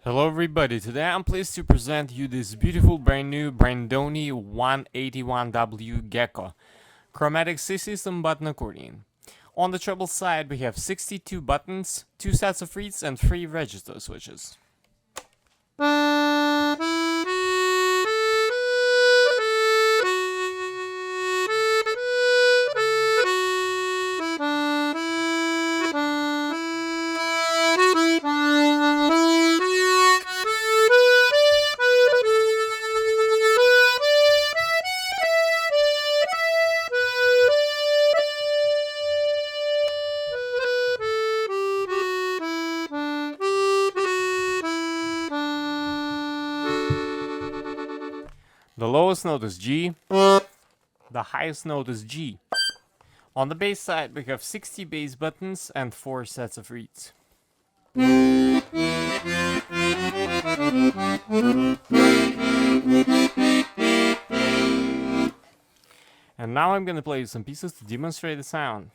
Hello everybody, today I'm pleased to present you this beautiful brand new Brandoni 181W Gecko Chromatic C-System button accordion. On the treble side we have 62 buttons, 2 sets of reeds and 3 register switches. The lowest note is G, the highest note is G. On the bass side we have 60 bass buttons and 4 sets of reeds. And now I'm gonna play you some pieces to demonstrate the sound.